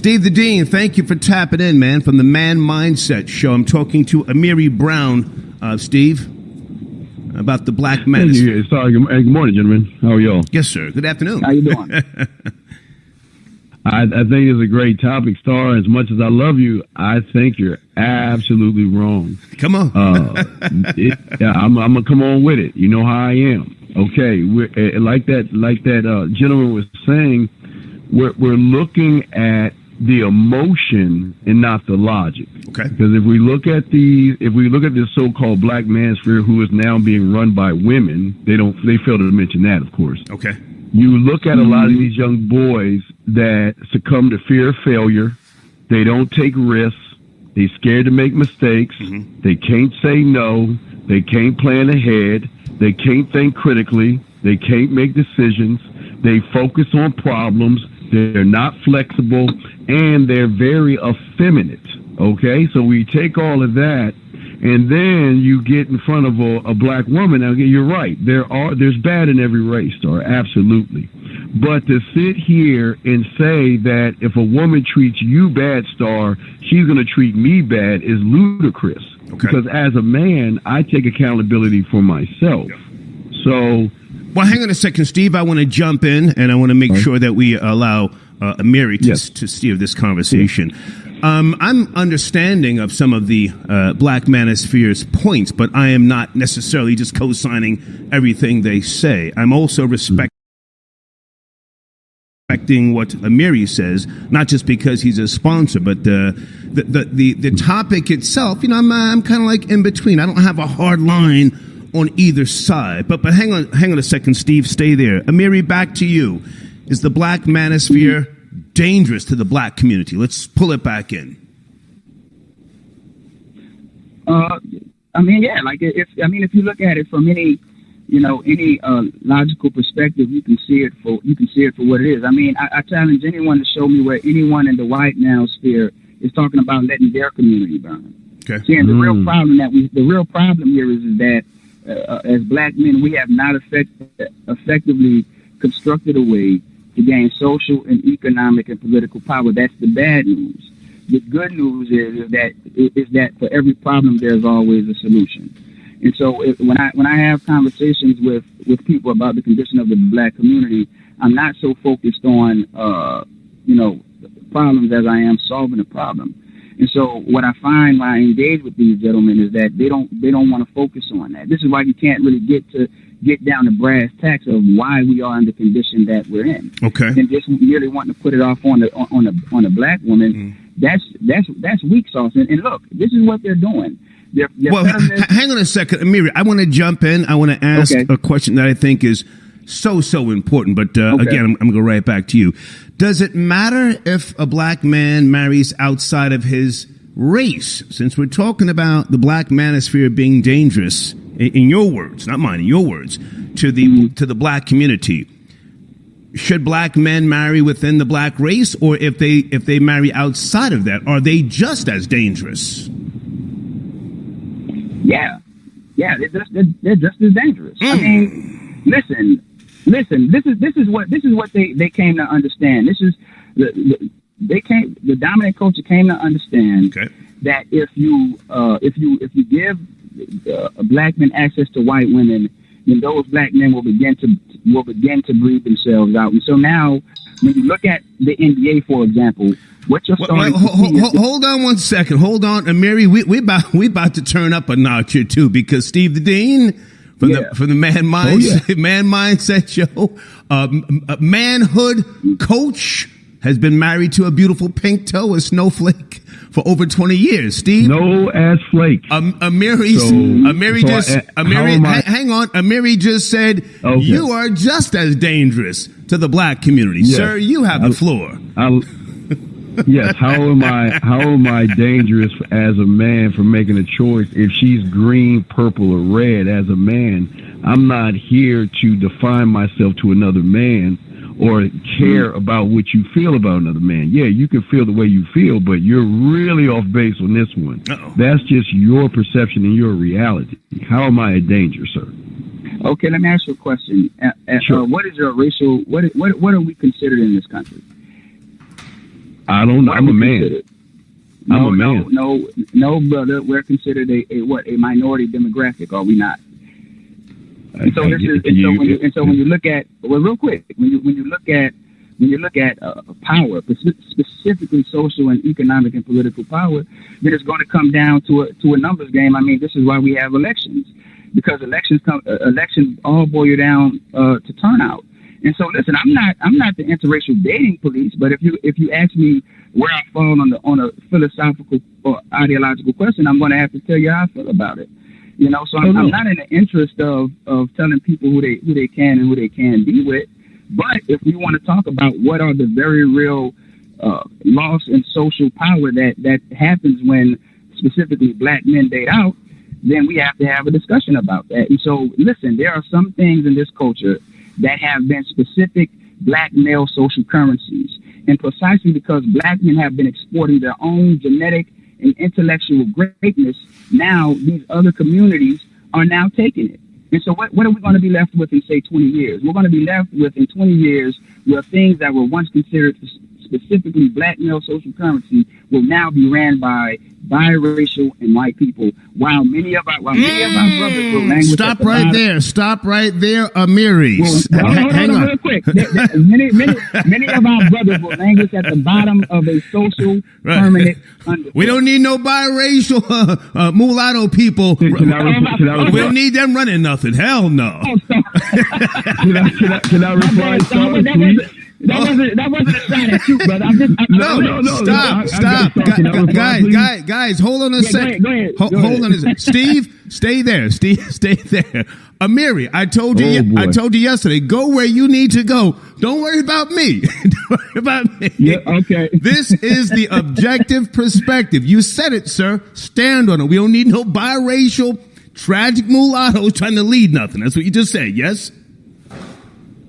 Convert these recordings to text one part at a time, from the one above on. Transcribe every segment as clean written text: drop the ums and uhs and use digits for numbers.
Steve the Dean, thank you for tapping in, man, from the Man Mindset Show. I'm talking to Amiri Brown, Steve, about the Black Manosphere. Sorry, good morning, gentlemen. How are y'all? Yes, sir. Good afternoon. How you doing? I think it's a great topic, Star. As much as I love you, I think you're absolutely wrong. Come on. I'm gonna come on with it. You know how I am. Okay, we're like that gentleman was saying. We're looking at the emotion and not the logic. Okay. Because if we look at this so-called Black manosphere, who is now being run by women, they fail to mention that, of course. Okay. You look at a lot of these young boys that succumb to fear of failure. They don't take risks. They're scared to make mistakes. Mm-hmm. They can't say no. They can't plan ahead. They can't think critically. They can't make decisions. They focus on problems. They're not flexible, and they're very effeminate. Okay, so we take all of that, and then you get in front of a black woman. Now, you're right. There's bad in every race, Star, absolutely. But to sit here and say that if a woman treats you bad, Star, she's going to treat me bad is ludicrous. Okay. Because as a man, I take accountability for myself. So. Well, hang on a second, Steve. I want to jump in, and I want to make sure that we allow Amiri to steer this conversation. Yeah. I'm understanding of some of the Black Manosphere's points, but I am not necessarily just co-signing everything they say. I'm also respecting what Amiri says, not just because he's a sponsor, but the topic itself. You know, I'm kind of like in between. I don't have a hard line on either side. But hang on a second, Steve. Stay there. Amiri, back to you. Is the Black Manosphere dangerous to the black community? Let's pull it back in. If you look at it from any logical perspective, you can see it for what it is. I mean, I challenge anyone to show me where anyone in the white manosphere is talking about letting their community burn. Okay. See, and the real problem here is that as black men, we have not effectively constructed a way to gain social and economic and political power. That's the bad news. The good news is that for every problem, there's always a solution. And so when I have conversations with people about the condition of the black community, I'm not so focused on problems as I am solving a problem. And so what I find when I engage with these gentlemen is that they don't want to focus on that. This is why you can't really get down to brass tacks of why we are in the condition that we're in. Okay. And just merely wanting to put it off on a black woman, that's weak sauce. And look, this is what they're doing. Hang on a second, Amiri. I want to jump in. I want to ask a question that I think is so important. But again, I'm going to go right back to you. Does it matter if a black man marries outside of his race? Since we're talking about the Black Manosphere being dangerous, in your words, not mine, in your words, to the black community, should black men marry within the black race, or if they marry outside of that, are they just as dangerous? Yeah, they're just as dangerous. I mean, listen. This is what they came to understand. This is the dominant culture came to understand that if you give black men access to white women, then those black men will begin to breathe themselves out. And so now, when you look at the NBA, for example, what you're starting to see hold on one second. Hold on, Amiri. We about to turn up a notch here too, because Steve the Dean from the Man Mindset Show, manhood coach, has been married to a beautiful pink toe, a snowflake, for over 20 years. Steve, no ass flake. Amiri just said you are just as dangerous to the black community, sir. You have the floor. Yes. How am I dangerous as a man for making a choice? If she's green, purple, or red, as a man, I'm not here to define myself to another man or care about what you feel about another man. Yeah, you can feel the way you feel, but you're really off base on this one. Uh-oh. That's just your perception and your reality. How am I a danger, sir? Okay, let me ask you a question. Sure. What is your racial? What are we considered in this country? I don't know. I'm a man. I'm a man. No, brother. We're considered a minority demographic, are we not? And so when you look at real quick, when you look at power, specifically social and economic and political power, then it's going to come down to a numbers game. I mean, this is why we have elections, because elections all boil down to turnout. And so, listen, I'm not the interracial dating police, but if you ask me where I fall on a philosophical or ideological question, I'm going to have to tell you how I feel about it. You know, so I'm not in the interest of telling people who they can and who they can be with. But if we want to talk about what are the very real loss in social power that happens when specifically black men date out, then we have to have a discussion about that. And so, listen, there are some things in this culture that have been specific black male social currencies. And precisely because black men have been exporting their own genetic and intellectual greatness, now these other communities are now taking it. And so what are we going to be left with in, say, 20 years? We're going to be left with, in 20 years, where things that were once considered specifically black male social currency will now be ran by biracial and white people, while many of our brothers will languish. Stop right there, Amiri. Hang on real quick. Many of our brothers will languish at the bottom of a social permanent underfoot. We don't need no biracial mulatto people. We don't need them running nothing. Hell no. Can I reply? That wasn't a shot at you, brother. Stop. Guys, hold on a second. Go ahead. Hold on a second. Steve, stay there. Amiri, I told you yesterday, go where you need to go. Don't worry about me. Yeah, okay. This is the objective perspective. You said it, sir. Stand on it. We don't need no biracial, tragic mulattoes trying to lead nothing. That's what you just said, yes?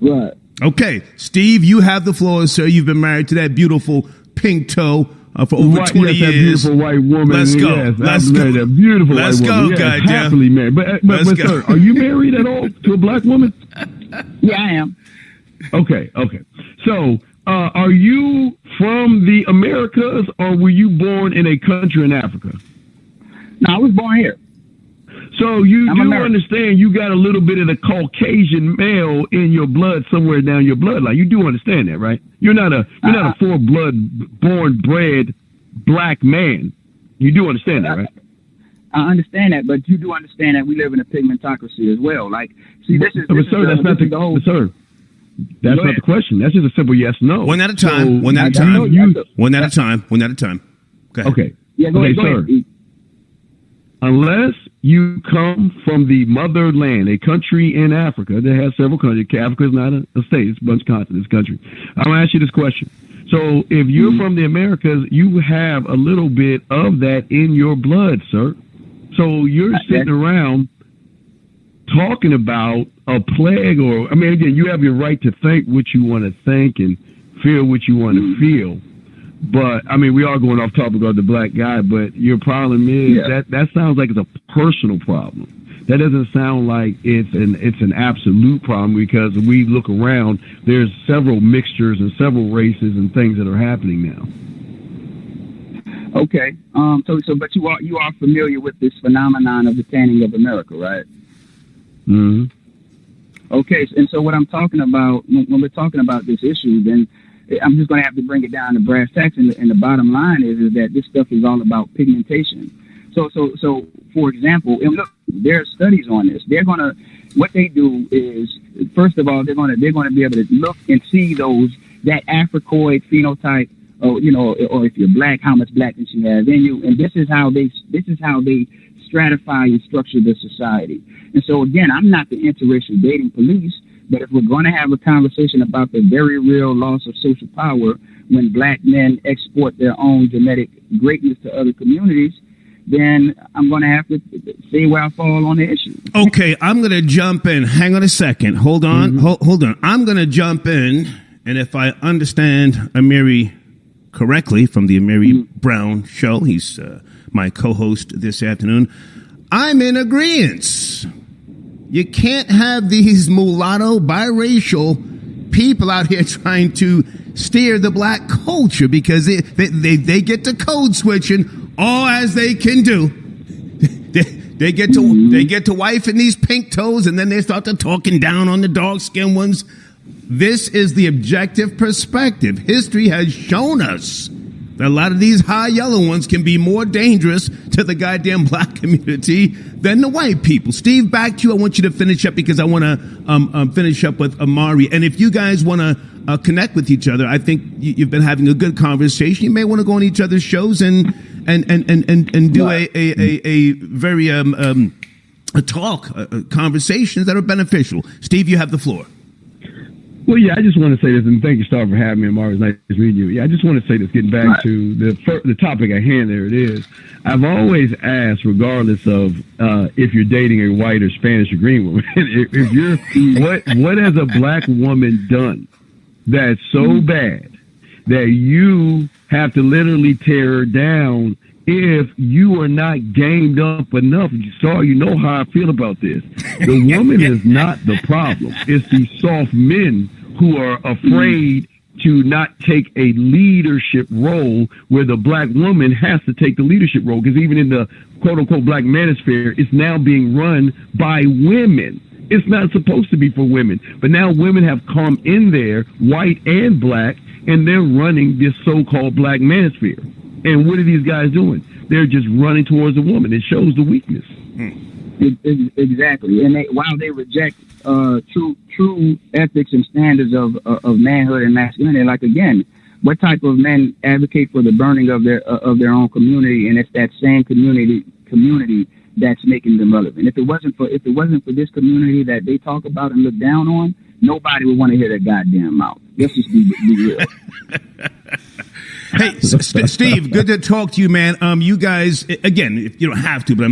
Right. Okay, Steve, you have the floor, sir. You've been married to that beautiful pink toe for over 20 years. That beautiful white woman. Let's go. Yes, Let's go. That beautiful Let's white go, woman. Yes, goddamn. Happily married. But sir, are you married at all to a black woman? Yeah, I am. Okay. So, are you from the Americas, or were you born in a country in Africa? No, I was born here. So you do understand you got a little bit of the Caucasian male in your blood somewhere down your bloodline. You do understand that, right? You're not a born bred black man. You do understand that, right? I understand that, but you do understand that we live in a pigmentocracy as well. Like, see, that's not the question. That's just a simple yes, no. One at a time. One at a time. Okay. Yeah, go ahead, sir. Unless you come from the motherland, a country in Africa that has several countries. Africa is not a state; it's a bunch of continents. Country. I'm gonna ask you this question. So, if you're from the Americas, you have a little bit of that in your blood, sir. So you're sitting around talking about a plague, or again, you have your right to think what you want to think and feel what you want to feel. But we are going off topic of the black guy, but your problem is that sounds like it's a personal problem. That doesn't sound like it's an absolute problem, because we look around, there's several mixtures and several races and things that are happening now. Okay. But you are familiar with this phenomenon of the tanning of America, right? Mm-hmm. Okay. And so what I'm talking about when we're talking about this issue, then I'm just going to have to bring it down to brass tacks, and the bottom line is that this stuff is all about pigmentation. So for example, and look, there are studies on this. What they do is, first of all, they're going to be able to look and see that Africoid phenotype, or if you're black, how much blackness you have in you, and this is how they stratify and structure the society. And so again, I'm not the interracial dating police. But if we're going to have a conversation about the very real loss of social power when black men export their own genetic greatness to other communities, then I'm going to have to see where I fall on the issue. Okay, I'm going to jump in. Hang on a second. Hold on. Mm-hmm. Hold on. I'm going to jump in, and if I understand Amiri correctly from the Amiri Brown Show, he's my co-host this afternoon, I'm in agreement. You can't have these mulatto, biracial people out here trying to steer the black culture because they get to code switching all as they can do. They get to wifing these pink toes, and then they start to talking down on the dark skinned ones. This is the objective perspective. History has shown us that a lot of these high yellow ones can be more dangerous to the goddamn black community than the white people. Steve, back to you. I want you to finish up because I want to finish up with Amiri. And if you guys want to connect with each other, I think you've been having a good conversation. You may want to go on each other's shows and do a very conversations that are beneficial. Steve, you have the floor. Well, yeah, I just want to say this, and thank you, Star, for having me. Amari, it's nice meeting you. Yeah, I just want to say this, getting back to the topic at hand. There it is. I've always asked, regardless of if you're dating a white or Spanish or green woman, if you're what has a black woman done that's so bad that you have to literally tear her down if you are not gamed up enough? You know how I feel about this. The woman is not the problem. It's the soft men who are afraid to not take a leadership role where the black woman has to take the leadership role. Because even in the quote-unquote black manosphere, it's now being run by women. It's not supposed to be for women. But now women have come in there, white and black, and they're running this so-called black manosphere. And what are these guys doing? They're just running towards a woman. It shows the weakness. Exactly. And while they reject true ethics and standards of manhood and masculinity, like, again, what type of men advocate for the burning of their own community? And it's that same community that's making them relevant. If it wasn't for this community that they talk about and look down on, nobody would want to hear their goddamn mouth. Let's just be real. Hey, Steve, good to talk to you, man. You guys, again, if you don't have to, but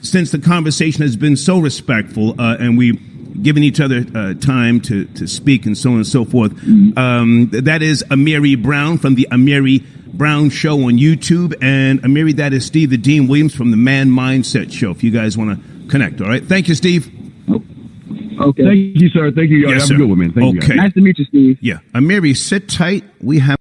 since the conversation has been so respectful, and we've given each other time to speak and so on and so forth, that is Amiri Brown from the Amiri Brown Show on YouTube, and Amiri, that is Steve the Dean Williams from the Man Mindset Show, if you guys want to connect. All right. Thank you, Steve. Okay. Thank you, sir. Thank you. Yes, have a good one, man. Thank you. Nice to meet you, Steve. Yeah. Amiri, sit tight. We have